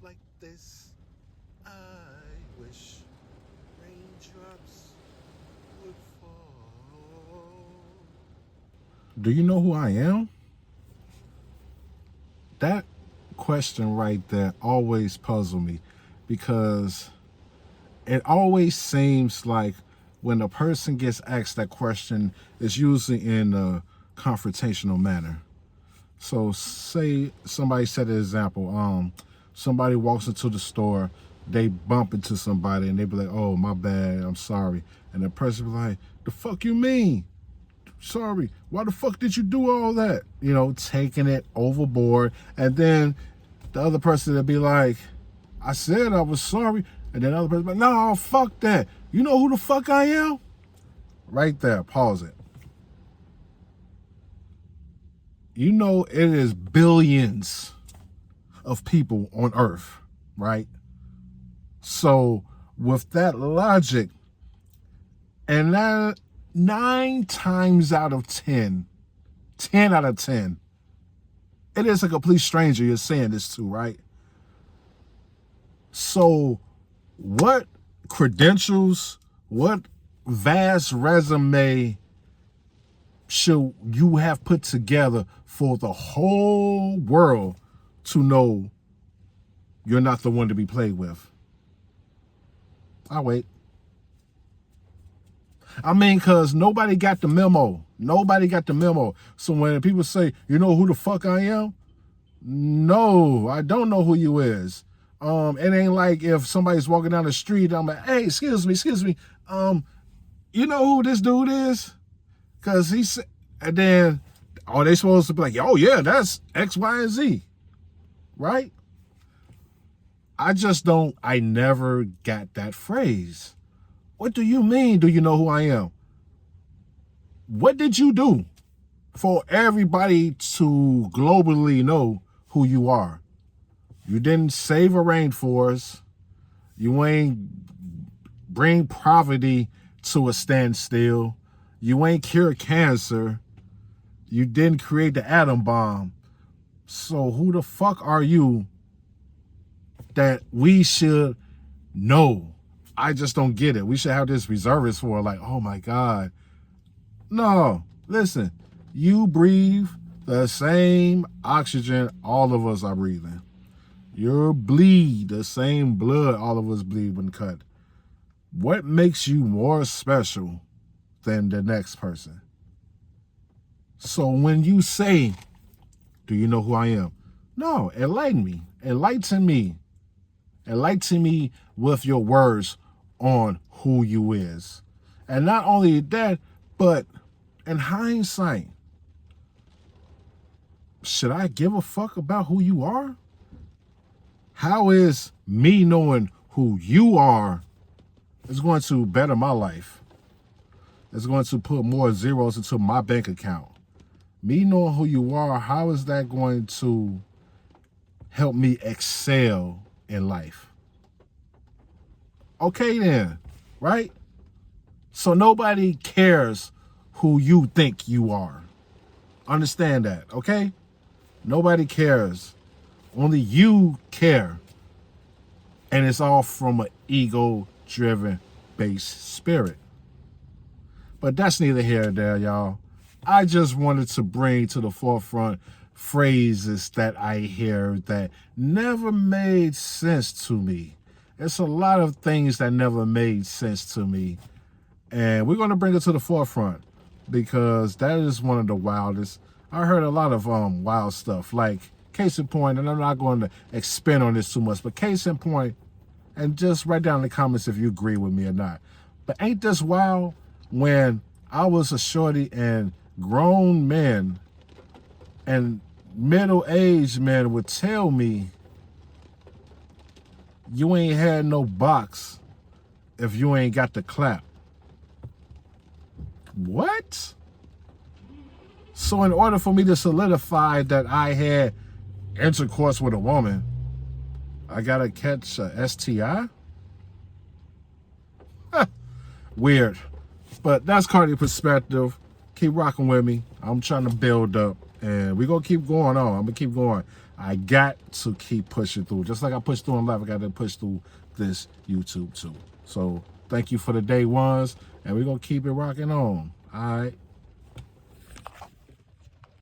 like this. I wish raindrops would fall. Do you know who I am? That question right there always puzzled me because it always seems like when a person gets asked that question, it's usually in a confrontational manner. So say somebody set an example, somebody walks into the store, they bump into somebody and they be like, oh, my bad, I'm sorry. And the person be like, the fuck you mean? Sorry, why the fuck did you do all that? You know, taking it overboard. And then the other person would be like, I said I was sorry. And then the other person be like, no, fuck that. You know who the fuck I am? Right there, pause it. You know it is billions of people on earth, right? So with that logic, and that 9 times out of 10, 10 out of 10, it is a complete stranger you're saying this to, right? So what credentials, what vast resume should you have put together for the whole world to know you're not the one to be played with? I'll wait. I mean, because nobody got the memo. Nobody got the memo. So when people say, you know who the fuck I am? No, I don't know who you is. It ain't like if somebody's walking down the street, I'm like, hey, excuse me. You know who this dude is? Because he said, and then, are they supposed to be like, oh yeah, that's X, Y, and Z, right? I never got that phrase. What do you mean, do you know who I am? What did you do for everybody to globally know who you are? You didn't save a rainforest. You ain't bring poverty to a standstill. You ain't cure cancer. You didn't create the atom bomb. So who the fuck are you that we should know? I just don't get it. We should have this reservist for like, oh my God. No, listen, you breathe the same oxygen all of us are breathing. You bleed the same blood all of us bleed when cut. What makes you more special than the next person? So when you say, do you know who I am? No, enlighten me. Enlighten me. Enlighten me with your words on who you is. And not only that, but in hindsight, should I give a fuck about who you are? How is me knowing who you are is going to better my life? It's going to put more zeros into my bank account. Me knowing who you are, how is that going to help me excel in life? Okay then, right? So nobody cares who you think you are. Understand that, okay? Nobody cares. Only you care. And it's all from an ego-driven based spirit. But that's neither here nor there, y'all. I just wanted to bring to the forefront phrases that I hear that never made sense to me. It's a lot of things that never made sense to me. And we're going to bring it to the forefront because that is one of the wildest. I heard a lot of wild stuff, like case in point, and I'm not going to expand on this too much, but case in point, and just write down in the comments if you agree with me or not. But ain't this wild when I was a shorty and grown men and middle-aged men would tell me, you ain't had no box if you ain't got the clap. What? So in order for me to solidify that I had intercourse with a woman, I gotta catch a STI? Weird. But that's Cardi perspective. Keep rocking with me. I'm trying to build up. And we're going to keep going on. I'm going to keep going. I got to keep pushing through. Just like I pushed through in life, I got to push through this YouTube too. So thank you for the day ones, and we're going to keep it rocking on. All right.